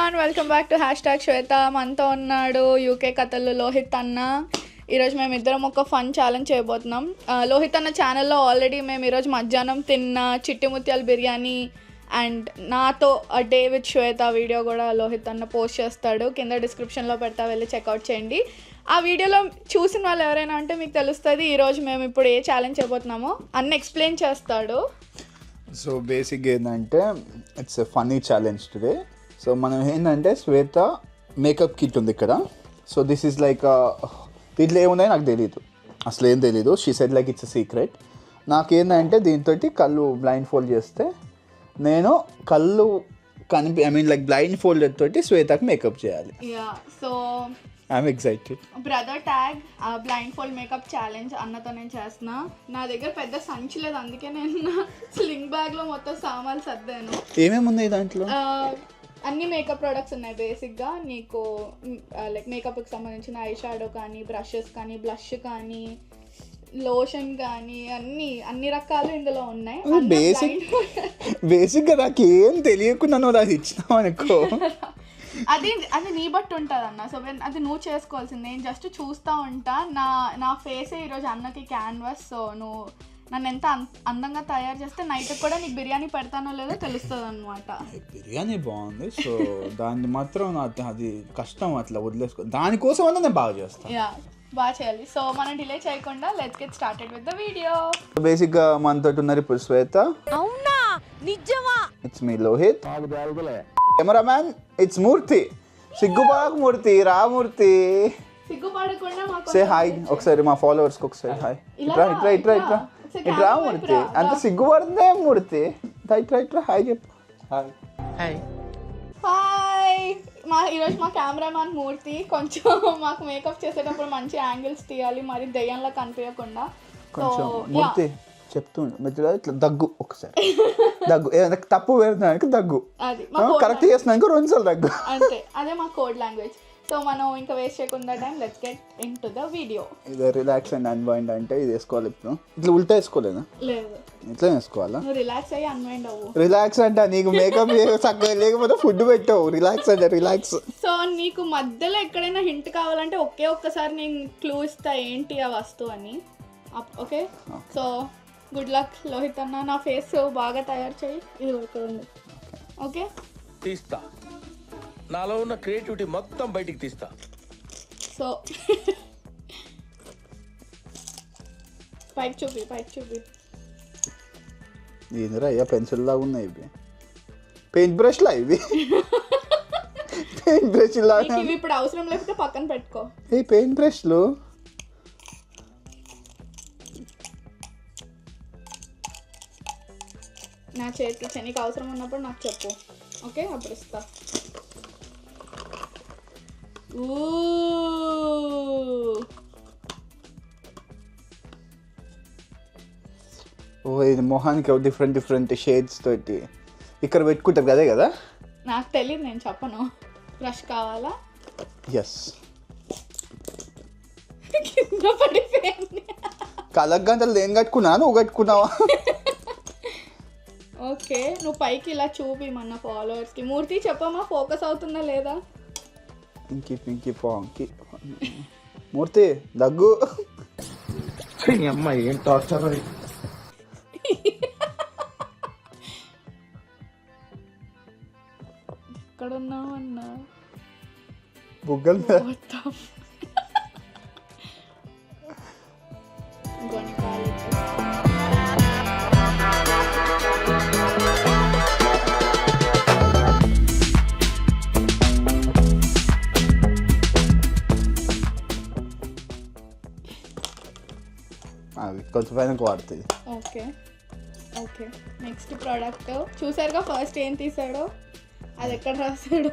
Everyone, welcome back to #శ్వేత. మనతో ఉన్నాడు UK కథలు లోహిత్ అన్న. ఈరోజు మేము ఇద్దరం ఒక ఫన్ ఛాలెంజ్ చేయబోతున్నాం. లోహిత్ అన్న ఛానల్లో ఆల్రెడీ మేము ఈరోజు మధ్యాహ్నం తిన్న చిట్టి ముత్యాల బిర్యానీ అండ్ నాతో డే విత్ శ్వేత వీడియో కూడా లోహిత్ అన్న పోస్ట్ చేస్తాడు. కింద డిస్క్రిప్షన్లో పెడతా, వెళ్ళి చెక్అవుట్ చేయండి. ఆ వీడియోలో చూసిన వాళ్ళు ఎవరైనా అంటే మీకు తెలుస్తుంది ఈరోజు మేము ఇప్పుడు ఏ ఛాలెంజ్ చేయబోతున్నామో అన్ని ఎక్స్ప్లెయిన్ చేస్తాడు. సో బేసిక్గా ఏంటంటే it's a funny challenge today. So మనం ఏంటంటే శ్వేత మేకప్ కిట్ ఉంది ఇక్కడ. సో దిస్ ఈజ్ లైక్ దీంట్లో ఏమున్నాయో నాకు తెలీదు, అసలు ఏం తెలీదు. She said like it's a secret. నాకేంటంటే దీంతో కళ్ళు బ్లైండ్ ఫోల్డ్ చేస్తే నేను కళ్ళు లైక్ బ్లైండ్ ఫోల్డ్ తోటి శ్వేతకి మేకప్ చేయాలి. So I'm excited. Brother tag blindfold makeup challenge అన్నతో నేను చేస్తున్నా. నా దగ్గర పెద్ద సంచి లేదు, అందుకే నేను నా స్లింగ్ బ్యాగ్లో మొత్తం సామాన్లు సర్దాను. ఏమేమి ఉన్నాయి దాంట్లో? అన్ని మేకప్ ప్రొడక్ట్స్ ఉన్నాయి. బేసిక్గా నీకు లైక్ మేకప్కి సంబంధించిన ఐ షాడో కానీ, బ్రషెస్ కానీ, బ్లష్ కానీ, లోషన్ కానీ అన్ని రకాలు ఇందులో ఉన్నాయి. బేసిక్గా నాకు ఏం తెలియకుండా నువ్వు అది ఇచ్చినావు అనుకో. అది నీ బట్టి ఉంటుంది అన్న. సో అది నువ్వు చేసుకోవాల్సింది. నేను జస్ట్ చూస్తూ ఉంటా. నా ఫేసే ఈరోజు అన్నకి క్యాన్వాస్. సో నువ్వు నన్ను ఎంత అందంగా తయారు చేస్తే నైట్ కూడా నీకు బిర్యానీ పెడతానో లేదో తెలుస్తుంది అనమాట. బిర్యానీ బాగుంది, సో దాన్ని మాత్రం అది కష్టం అట్లా వదిలేసుకో. దానికోసం అన్నా నేను బాగా చేస్తాను. బాగా చేయాలి. సో మనం డిలే చేయకుండా let's get started with the video. బేసిక్గా మనతో ఉన్నారు ఇప్పుడు శ్వేత. అవునా, నిజమా? It's me Lohith. Cameraman it's Murthy. సిగ్గుపాకు మూర్తి, రామూర్తి. సిగ్గుపడకుండా సే హాయ్ ఒకసారి మా ఫాలోవర్స్కి. ఒకసారి హాయ్. ఇట్రా ఇట్రా ఇట్రా ఇట్రా ఇట్రా మూర్తి. అంత సిగ్గుపడుతుందే మూర్తి. ఇట్రా ఇట్రా హాయ్ చెప్పు. Hi hi hi. ఈరోజు మా కెమెరామ్యాన్ మూర్తి. కొంచెం మాకు మేకప్ చేసేటప్పుడు మంచి యాంగిల్స్ తీయాలి, మరి దెయ్యంలా కనిపించకుండా. కొంచెం మూర్తి చెప్తుండు మెట్లా ఇట్లా దగ్గు. ఒకసారి దగ్గు, ఏదైనా తప్పు పెడుతున్నానికి దగ్గు, కరెక్ట్ చేస్తున్నాక 2 సార్లు దగ్గు. అంతే, అదే మా కోడ్ లాంగ్వేజ్. సో మనం ఇంకా వేస్ట్ చేయకుండా time let's get into the video. ఇది రిలాక్స్ అండ్ అన్వైండ్ అంటే ఇది వేసుకోవాలి. ఇప్పుడు ఇట్లా ఉల్టా వేసుకోలేదా? లేదు, ఇట్లా వేసుకోవాలా? నువ్వు రిలాక్స్ అయ్యి అన్వైండ్ అవ్వు. రిలాక్స్ అంటే నీకు మేకప్ చక్కగా లేకపోతే ఫుడ్ పెట్టావు. రిలాక్స్ అంటే రిలాక్స్. సో నీకు మధ్యలో ఎక్కడైనా హింట్ కావాలంటే ఒక్కసారి నేను క్లూ ఇస్తా ఏంటి ఆ వస్తువు అని. Okay, so good luck Lohith అన్న. నా ఫేస్ బాగా తయారు చేయి. ఇది ఇక్కడ ఉంది. ఓకే, తీస్తా. నాలో ఉన్న క్రియేటివిటీ మొత్తం బయటికి తీస్తా. సో పైకి చూపి. ఏందిరా అయ్యా, పెన్సిల్ లాగా ఉన్నాయి ఇవి. పెయింట్ బ్రష్ లా ఇవి. పెయింట్ బ్రష్ లాగా. ఇవి ఇప్పుడు అవసరం లేకపోతే పక్కన పెట్టుకో. ఏ పెయింట్ బ్రష్లు నా చేతికి ఇచ్చా. నీకు అవసరం ఉన్నప్పుడు నాకు చెప్పు. ఓకే, అప్పుడు ఇస్తా. ఓ ఇది మొహానికి డిఫరెంట్ షేడ్స్ తోటి ఇక్కడ పెట్టుకుంటారు కదే కదా. నాకు తెలియదు, నేను చెప్పను. బ్రష్ కావాలా? ఎస్. కింద పడిపోయింది. కలక్ గంటలు నేను కట్టుకున్నా, నువ్వు కట్టుకున్నావా? ఓకే, నువ్వు పైకి ఇలా చూపి మన ఫాలోవర్స్కి. మూర్తి చెప్పమ్మా, ఫోకస్ అవుతుందా లేదా? ఇంకి పాంకి మూర్తి దగ్గు. అమ్మాయి ఏం టార్చర్. ఎక్కడున్నావు అన్నా? బుగ్గలు కొంచెం పైన వాడుతుంది. ఓకే నెక్స్ట్ ప్రోడక్ట్ చూసారుగా. ఫస్ట్ ఏం తీసాడో అది ఎక్కడ రాసాడో.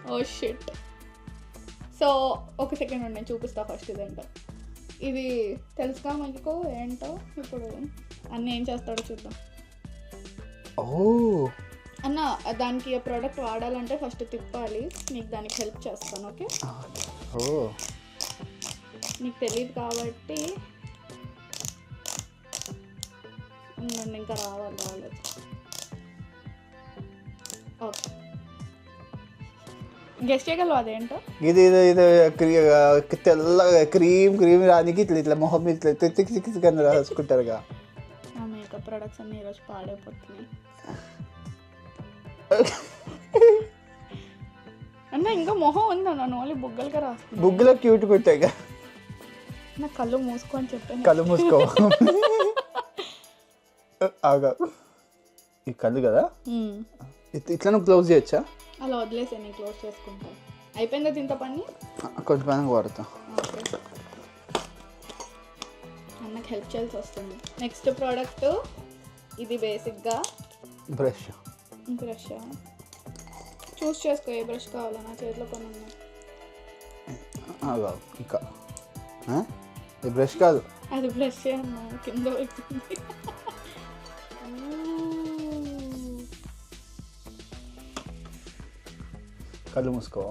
Oh shit. సో ఒక సెకండ్ ఉండి నేను చూపిస్తా ఫస్ట్ ఇదేంటో. ఇది తెలుసుగా మీకు ఏంటో. ఇప్పుడు అన్నీ ఏం చేస్తాడో చూద్దాం. ఓ అన్న, దానికి ఆ ప్రోడక్ట్ వాడాలంటే ఫస్ట్ తిప్పాలి. నీకు దానికి హెల్ప్ చేస్తాను. ఓకే, నీకు తెలియదు కాబట్టి ఇంకా రాలేదు. ఓకే, గెస్ట్ చేయగలవు అదేంటో. ఇది ఇది ఇది తెల్లగా క్రీమ్ రానికి ఇట్లా ఇట్లా మొహం మీద ఇట్లా తిక్కి కింద రాసుకుంటారుగా. ఆ మేకప్ ప్రొడక్ట్స్ అన్నీ ఈరోజు పాడైపోతున్నాయి అన్న. ఇంకా మొహం ఉందన్న, ఓన్లీ బుగ్గలుగా రాస్తుంది. బుగ్గలో క్యూట్ పెట్టాగా. నా కళ్ళు మూసుకొని చెప్పాను. కళ్ళు మూసుకో. ఆగా ఈ కళ్ళు కదా ఇట్లా నువ్వు క్లోజ్ చేయొచ్చా? అలా వదిలేసే, నేను క్లోజ్ చేసుకుంటాను. అయిపోయిందా తింత పని? కొంచెం పని వాడతా. ఓకే, అన్నకు హెల్ప్ చేయాల్సి వస్తుంది. నెక్స్ట్ ప్రోడక్ట్ ఇది బేసిక్గా బ్రష్. బ్రష్ చూస్ చేసుకో ఏ బ్రష్ కావాలో. నా చేతిలో కొన్ని ఉన్నాయి. ఇంకా ఈ బ్రష్ కాదు, అది బ్రష్ అన్నా, కింద వచ్చింది. కళ్ళు మూసుకో.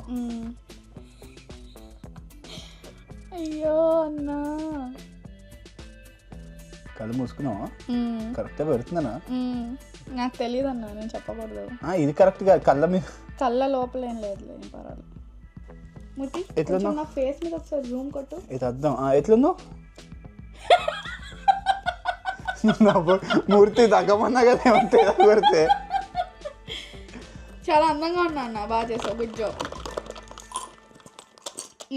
అయ్యో అన్నా, కళ్ళు మూసుకున్నావా? కరెక్ట్గా పెడుతున్నానా? నాకు తెలియదు అన్న, నేను చెప్పకూడదు. ఇది కరెక్ట్గా కళ్ళ మీద, కళ్ళ లోపల ఏం లేదు, ఏం పర్వాలేదు. మూర్తి ఎట్లున్నావు? నా ఫేస్ మీద ఒకసారి జూమ్ కొట్టు. ఇది అర్థం. ఎట్లున్నావు? మూర్తి తగ్గమన్నా కదా ఏమంటే కొడితే. చాలా అందంగా ఉన్నా అన్న, బాగా చేసావు, గుడ్ జాబ్.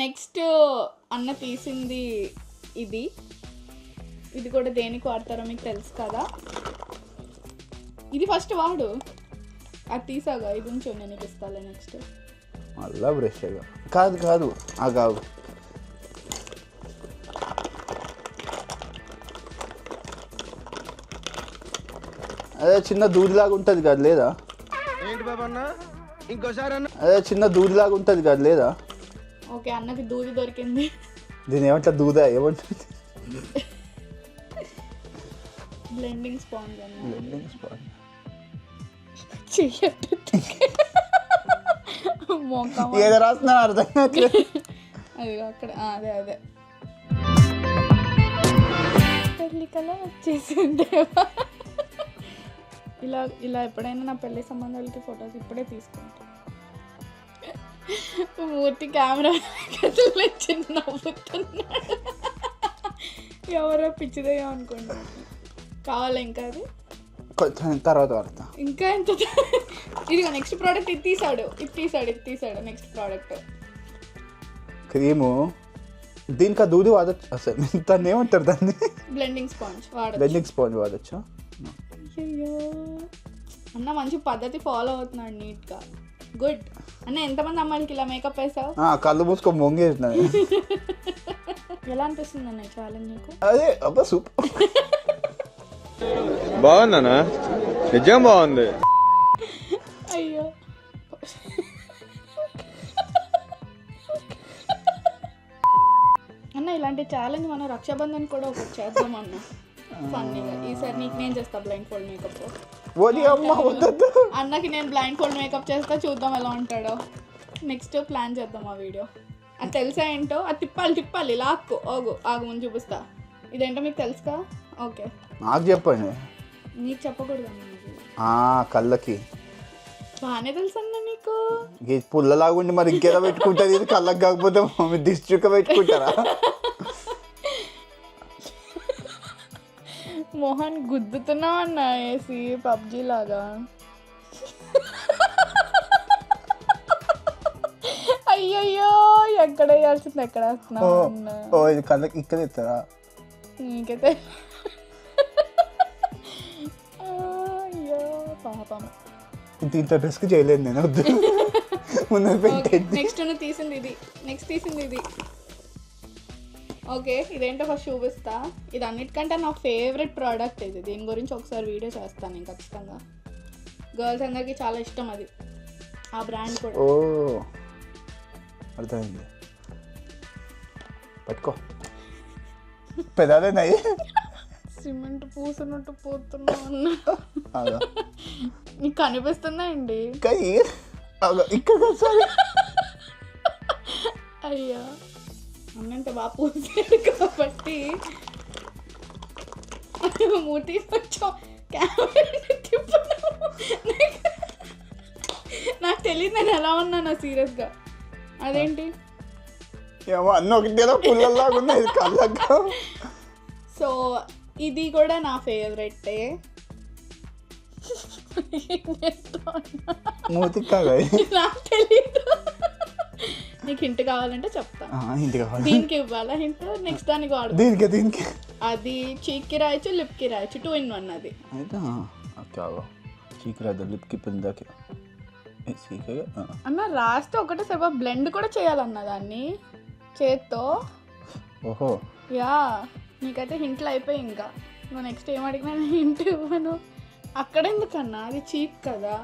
నెక్స్ట్ అన్న తీసింది ఇది. ఇది కూడా దేనికి వాడతారో మీకు తెలుసు కదా. ఇది ఫస్ట్ వాడు, అది తీసాగా, ఇది ఉంచు, నేను నీకు ఇస్తాలే. నెక్స్ట్ మళ్ళా బ్రష్ కాదు కాదు కాదు. అదే చిన్న దూదిలాగా ఉంటుంది కదా, లేదా? ఏంటి బాబా అన్న ఇంకోసారి అన్న? అదే చిన్న దూదిలాగా ఉంటుంది కదా, లేదా? ఓకే, అన్నకి దూది దొరికింది. దీని ఏమంటారు? దూదా ఏమంటుంది? బ్లెండింగ్ స్పాంజ్ అన్న. Blending sponge. ఏదో రాస్తున్నా అర్థం కావట్లేదు. అది అక్కడ అదే అదే పెళ్ళి కల వచ్చేసింది. ఇలా ఇలా ఎప్పుడైనా నా పెళ్లి సంబంధాలకి ఫొటోస్ ఇప్పుడే తీసుకుంటా. మూర్తి కెమెరా చిన్న నవ్వుతున్నాడు. ఎవరో పిచ్చిదయ్యా అనుకుంటున్నాను. కావాలా ఇంకా? అది కొంచెం తర్వాత వాడతా. ఇంకా ఎంత? ఇదిగో నెక్స్ట్ ప్రోడక్ట్ ఇది తీసాడు. Next product cream. దీనికి దూది వాడచ్చు అసలు. దాన్ని ఏమంటారు? దాన్ని బ్లెండింగ్ స్పాంజ్ వాడచ్చు. బ్లెండింగ్ స్పాంజ్ వాడచ్చా? అయ్యో అన్న, మంచి పద్ధతి ఫాలో అవుతున్నాడు నీట్గా. గుడ్ అన్న. ఎంతమంది అమ్మాయిలకి ఇలా మేకప్ వేసావు? కళ్ళు మూసుకో మొంగేసిన. ఎలా అనిపిస్తుంది అన్న ఛాలెంజ్ నీకు? అదే అబ్బా సూపర్. బాగుందనా? నిజం బాగుంది. అయ్యో అన్న, ఇలాంటి ఛాలెంజ్ మనం రక్షాబంధన్ కూడా ఒకటి చేద్దాం అన్న, ఫన్నీగా. ఈసారి నీకు నేను చేస్తా బ్లైండ్ ఫోల్డ్ మేకప్. అన్నకి నేను బ్లైండ్ ఫోల్డ్ మేకప్ చేస్తా, చూద్దాం ఎలా ఉంటాడో. నెక్స్ట్ ప్లాన్ చేద్దాం ఆ వీడియో. అది తెలుసా ఏంటో? అది తిప్పాలి లాక్కు. ఆగు ముందు చూపిస్తా. ఇదేంటో మీకు తెలుసుగా? ఓకే, నాకు చెప్పండి. నీకు చెప్పకూడదు అన్న. కళ్ళకి బాగానే తెలుసు అన్న నీకు. పుల్లలాగుండి మరి ఇంకేదో పెట్టుకుంటుంది. ఇది కళ్ళకి కాకపోతే డిస్ట్రిక్ట్ పెట్టుకుంటారా? మోహన్ గుద్దుతున్నావు అన్న వేసి పబ్జీ లాగా. అయ్యయ్యో, ఎక్కడ వేయాల్సింది ఎక్కడ వేస్తున్నావు? ఇది కళ్ళకి ఇక్కడ ఇస్తారా? నీకైతే అయ్యో పాపం. ఇంత రిస్క్ చేయలేదు నేను. వద్దు. నెక్స్ట్ నువ్వు తీసింది ఇది. ఓకే, ఇదేంటో ఫస్ట్ చూపిస్తా. ఇది అన్నిటికంటే నా ఫేవరెట్ ప్రోడక్ట్ ఇది. దీని గురించి ఒకసారి వీడియో చేస్తాను నేను ఖచ్చితంగా. గర్ల్స్ అందరికీ చాలా ఇష్టం అది, ఆ బ్రాండ్ కూడా. ఓ అర్థమైంది. పట్టుకో. పెదాలేనాయి. సిమెంట్ పూసినట్టు పోతున్నా అన్న. నీకు కనిపిస్తుందా అండి? ఇక్కడ అయ్యా, అన్నంత బాగా పూసాడు కాబట్టి మూతి కొంచెం కెమెరా నాకు తెలియదు నేను ఎలా ఉన్నాను సీరియస్గా. అదేంటి? ఏమో అన్న ఒకటేదో పుల్లలాగా ఉన్నాయి కళ్ళకు. సో ఇది కూడా నా ఫేవరెటే. మూతికి కాగా నాకు తెలీదు. నీకు హింట్ కావాలంటే చెప్తా. ఇంటి కావాలి. దీనికి ఇవ్వాలా హింట్? నెక్స్ట్ దానికి వాడు. దీనికి అది చీక్కి రాయొచ్చు, లిప్కి రాయొచ్చు, 2 in 1 అది. అయితే ఓకే చీకి రాదు లిప్కి పిందాకి అన్న రాస్తే ఒకటే సరిపో, బ్లెండ్ కూడా చేయాలన్న దాన్ని చేత్తో. ఓహో యా, నీకైతే హింట్లు అయిపోయి. ఇంకా నువ్వు నెక్స్ట్ ఏం అడిగినా హింట్ ఇవ్వను. అక్కడ ఎందుకన్నా, అది చీక్ కదా.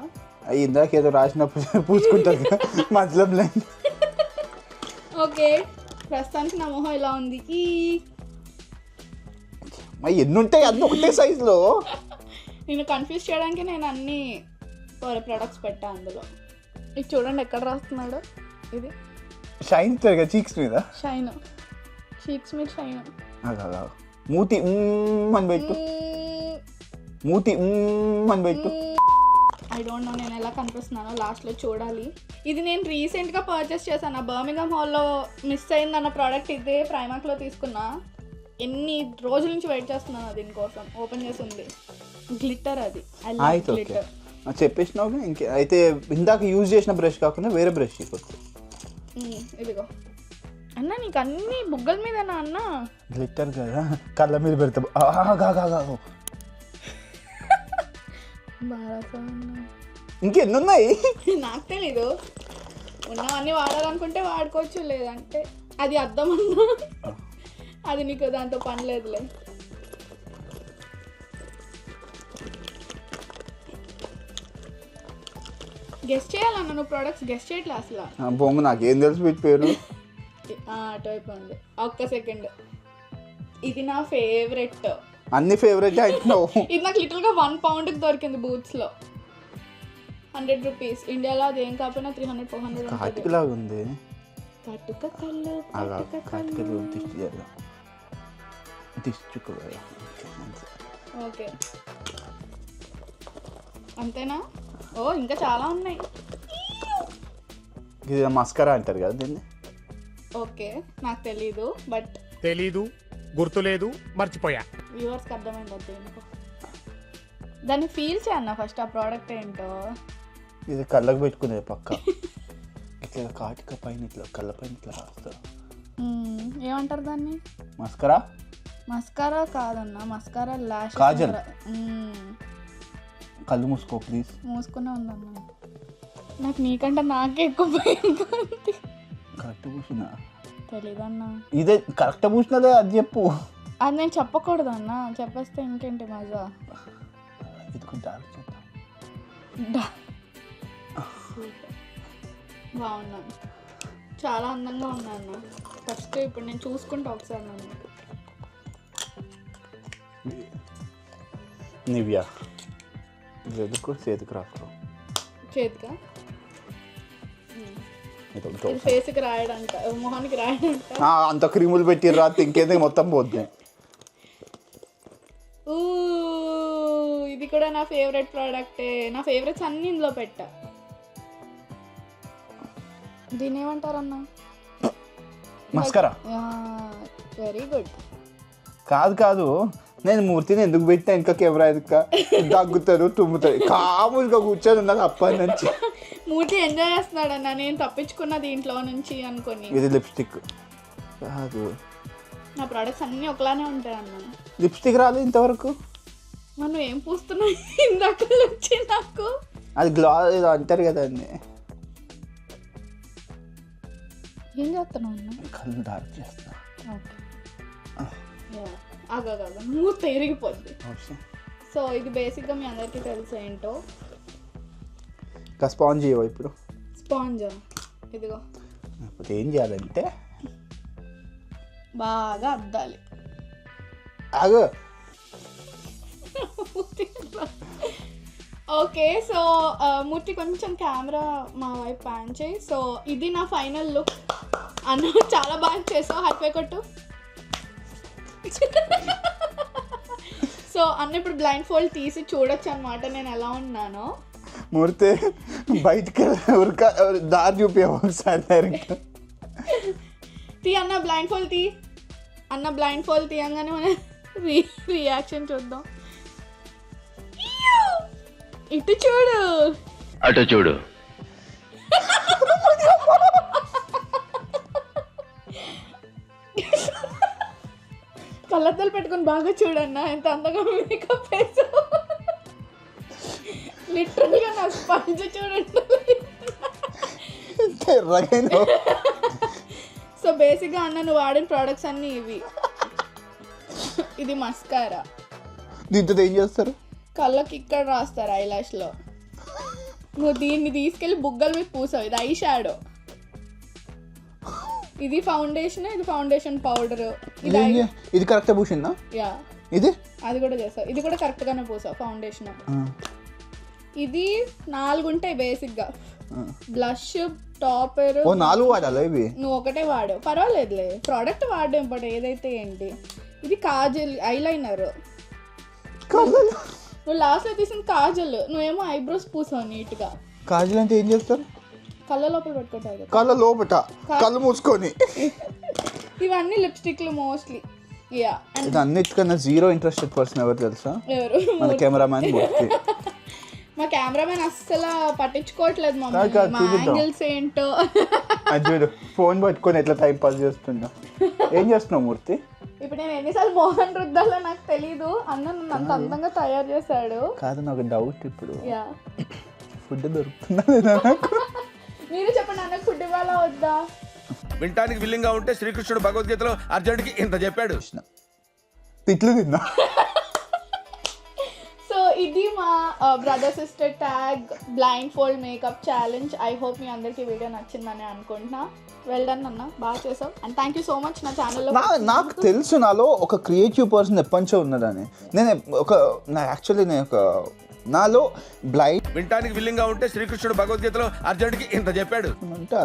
అవి ఇందాక ఏదో రాసినప్పుడు పూసుకుంటుంది మధ్యలో బ్లెండ్. ఓకే, ప్రస్తుతానికి నా మొహం ఇలా ఉంది. ఎన్ని ఉంటాయి అన్నీ ఒకటే సైజులో. నేను కన్ఫ్యూజ్ చేయడానికి నేను అన్ని ప్రొడక్ట్స్ పెట్టా అందులో. ఇది చూడండి ఎక్కడ రాస్తున్నాడు. ఇది షైన్ కదా చీక్స్ మీద. షైన్, చీక్స్ మీద షైన్. మూతి అని పెట్టు, మూతి అని పెట్టు. ఐ డోంట్ నో నేను ఎలా కనిపిస్తున్నానో, లాస్ట్లో చూడాలి. ఇది నేను రీసెంట్గా పర్చేస్ చేశాను. బర్మింగమ్ హాల్లో మిస్ అయిందన్న ప్రోడక్ట్ ఇదే ప్రైమాక్లో తీసుకున్నా. ఎన్ని రోజుల నుంచి వెయిట్ చేస్తున్నాను దీనికోసం. ఓపెన్ చేసి ఉంది గ్లిట్టర్. అది అయితే ఓకే చెప్పేసినావు. ఇంకే అయితే ఇందాక యూజ్ చేసిన బ్రష్ కాకుండా వేరే బ్రష్ ఇవ్వచ్చు. ఇదిగో అన్న, నీకు అన్ని బుగ్గల మీదనా అన్న? గ్లిట్టర్ కదా, కళ్ళ మీద పెడతా. ఇంకెన్ని ఉన్నాయి నాకు తెలీదు. ఉన్నవన్నీ వాడాలనుకుంటే వాడుకోవచ్చు, లేదంటే అది అర్థం అన్నా. అది నీకు దాంతో పని లేదులే. గెస్ట్ చేయాలన్నా నువ్వు ప్రోడక్ట్స్ గెస్ట్ చేయట్లే అసలు. బొంగు నాకేం తెలుసు వీటి పేరు. అటు అయిపోయింది. ఒక్క సెకండ్. ఇది నా ఫేవరెట్. అన్ని ఫేవరెట్ అంటున్నావు. ఇది నాకు లిటిల్గా 1 pound దొరికింది బూత్స్లో. 100 rupees. ఇండియాలో అది ఏం కాకపోయినా 300-400 కాటికలాగా ఉంది. కట్టుక కళ్ళు ఓకే అంతేనా? ఓ ఇంకా చాలా ఉన్నాయి. ఇది మస్కరా అంటారు కదా దీన్ని. ఓకే నాకు తెలీదు, బట్ తెలీదు, గుర్తులేదు, మర్చిపోయా. వ్యూవర్స్కి అర్థమైంది అది ఎందుకో. దాన్ని ఫీల్ చేయన్న ఫస్ట్ ఆ ప్రోడక్ట్ ఏంటో. ఇది కళ్ళకు పెట్టుకునేది పక్క. ఇట్లా కాటిక పైన ఇట్లా కళ్ళ పైన ఇట్లా రాస్తారు. ఏమంటారు దాన్ని? మస్కరా. మస్కారా కాదన్న, మస్కారా లాష్. కాజల్. కళ్ళు మూసుకో ప్లీజ్. మూసుకునే ఉందన్న. నాకు నీకంటే నాకే ఎక్కువ భయం. కరెక్ట్ పూసినా తెలీదన్న. ఇదే కరెక్ట్ పూసినదే అది చెప్పు. అది నేను చెప్పకూడదు అన్న, చెప్పేస్తే ఇంకేంటి మజా. ఇదికుంటే బాగున్నాను, చాలా అందంగా ఉన్నాను. ఫస్ట్ ఇప్పుడు నేను చూసుకుంటా ఒకసారి నన్ను. నివ్యా ఎదుకు చేతికి రాసుకో. చేతిగా ఫేస్కి రాయడంట, మొహానికి రాయడంట. అంత క్రీములు పెట్టి రాత్రి ఇంకేంది మొత్తం పోద్ది. ఇది కూడా నా ఫేవరెట్ ప్రోడక్టే. నా ఫేవరెట్స్ అన్ని ఇందులో పెట్టా. దీని ఏమంటారన్న? మస్కరా. Very good. కాదు నేను మూర్తిని ఎందుకు పెట్టినా ఇంకా కెమెరా ఎందుక దగ్గుతారు తుమ్ముతారు కాములుగా కూర్చొని ఉన్నది అప్పటి నుంచి. మూర్తి ఎంజాయ్ చేస్తున్నాడన్న, నేను తప్పించుకున్న దీంట్లో నుంచి అనుకోని. ఇది లిప్స్టిక్ కాదు. నా ప్రోడక్ట్స్ అన్నీ ఒకలానే ఉంటాయి అన్న. లిప్స్టిక్ రాలేదు ఇంతవరకు. మనం ఏం పూస్తున్నావు ఇందాక వచ్చి నాకు? అది గ్లాస్ ఏదో అంటారు కదండి. ఏం చేస్తున్నావు అన్న? కళ్ళు డార్క్ చేస్తా. ఓకే ఆగా మూత ఇరిగిపోద్ది. సో ఇది బేసిక్గా మీ అందరికీ తెలుసు ఏంటో. ఇంకా స్పాంజ్ చేయవా ఇప్పుడు? స్పాంజ్ ఇదిగో. ఇప్పుడు ఏం చేయాలంటే బాగా అద్దాలి. ఆగు. ఓకే సో మూర్తి కొంచెం కెమెరా మా వైపు ప్యాన్ చేయి. సో ఇది నా ఫైనల్ లుక్ అన్న. చాలా బాగా చేసావు, హ్యాపీ కొట్టు. సో అన్న ఇప్పుడు బ్లైండ్ ఫోల్డ్ తీసి చూడొచ్చు అనమాట నేను ఎలా ఉన్నానో. మూర్తి బయటికి ఉరక దారి చూపి ఒకసారి డైరెక్ట్ తీ అన్న బ్లైండ్ ఫోల్డ్ తీ, అన్న బ్లైండ్ ఫోల్డ్ తీయంగానే మన రియాక్షన్ చూద్దాం. ఇటు చూడు, అటు చూడు. కళ్ళద్దాలు పెట్టుకొని బాగా చూడన్నా ఎంత అందంగా మేకప్ వేసావు. లిటరల్గా నా స్పంజ్ చూడండి. సో బేసిక్గా అన్న నువ్వు వాడిన ప్రోడక్ట్స్ అన్నీ ఇవి. ఇది మస్కారా, దీంతో ఏం చేస్తారు? కళ్ళకి ఇక్కడ రాస్తారు ఐలాష్లో. నువ్వు దీన్ని తీసుకెళ్ళి బుగ్గల మీద పూసావు. ఇది ఐ షాడో, ఇది ఫౌండేషన్, ఇది ఫౌండేషన్ పౌడర్. ఇది కరెక్ట్ పూసిందా? యా, ఇది అది కూడా చేసావు. ఇది కూడా కరెక్ట్గానే పూసావు ఫౌండేషన్. ఇది 4 ఉంటాయి బేసిక్గా. Blush, topper. 4 వాడాలి ఇవి? నువ్వు ఒకటే వాడు, పర్వాలేదులే. ప్రోడక్ట్ వాడాం బట్ ఏదైతే ఏంటి. ఇది కాజల్, ఐలైనర్. నువ్వు లాస్ట్లో తీసిన కాజల్, నువ్వేమో ఐబ్రోస్ పూసావు నీట్గా. కాజల్ అంటే ఏం చేస్తారు? కళ్ళ లోపల పెట్టుకుంటావు కదా. కళ్ళ లోపట, కళ్ళు మూసుకొని. ఇవన్నీ లిప్స్టిక్లు మోస్ట్లీ. యా, ఇది అన్నిటికన్నా జీరో ఇంట్రెస్టెడ్ పర్సన్ ఎవరు తెలుసా? ఎవరు? మన కెమెరామ్యాన్ మూర్తి. మా కెమెరామెన్ అస్సలు పట్టించుకోవట్లేదు మా యాంగిల్స్ ఏంటో. అది చూడు, ఫోన్ పట్టుకొని ఎట్లా టైం పాస్ చేస్తున్నా. ఏం చేస్తున్నావు మూర్తి? ఇప్పుడు నేను ఎన్నిసార్లు మోహన్ రుద్దాలో నాకు తెలీదు. అన్న నన్ను అంత అందంగా తయారు చేశాడు. కాదు, నాకు డౌట్. ఇప్పుడు యా, ఫుడ్ దొరుకుతుందా లేదా నాకు? మీరు చెప్పండి, అన్నకు ఫుడ్ ఇవ్వాలా వద్దా? వినటానికి విల్లింగ్ గా ఉంటే శ్రీకృష్ణుడు భగవద్గీతలో అర్జునుడికి ఇంత చెప్పాడు. తిట్లు తిన్నా. సో ఇది మా brother sister tag blindfold makeup challenge. I hope మీ అందరికీ వీడియో నచ్చిందని అనుకుంటున్నా. వెల్ డన్ అన్న, బాగా చేసావు. And thank you so much నా ఛానల్లో. నాకు తెలుసు నాలో ఒక క్రియేటివ్ పర్సన్ ఎప్పటి నుంచో ఉన్నదని. నేను నాలో బ్లైండ్ వినటానికి విల్లింగ్ గా ఉంటే శ్రీకృష్ణుడు భగవద్గీతలో అర్జునుడికి ఇంత చెప్పాడు. అంటే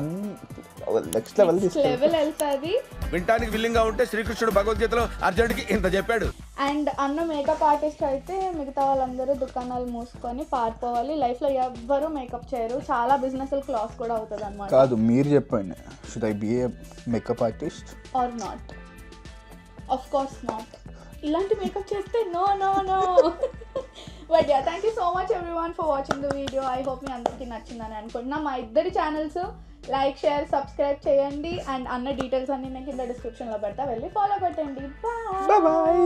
నెక్స్ట్ లెవెల్ లెవెల్ వెళ్తుంది. వినటానికి విల్లింగ్ గా ఉంటే శ్రీకృష్ణుడు భగవద్గీతలో అర్జునుడికి ఇంత చెప్పాడు. అండ్ అన్న మేకప్ ఆర్టిస్ట్ అయితే మిగతా వాళ్ళందరూ దుకాణాలు మూసుకొని పారిపోవాలి. లైఫ్లో ఎవ్వరూ మేకప్ చేయరు. చాలా బిజినెస్ క్లాస్ కూడా అవుతుంది అనమాట. కాదు, మీరు చెప్పండి. Should I be a makeup artist or not? Of course not. ఇలాంటి మేకప్ చేస్తే no no no. But ya, thank you so much everyone for watching the video. I hope మీ అందరికీ నచ్చిందని అనుకుంటున్నా. మా ఇద్దరి ఛానల్స్ లైక్, షేర్, సబ్స్క్రైబ్ చేయండి. And అన్న డీటెయిల్స్ అన్ని నేను కింద డిస్క్రిప్షన్లో పెడతా, వెళ్ళి ఫాలో పెట్టండి. బాయ్.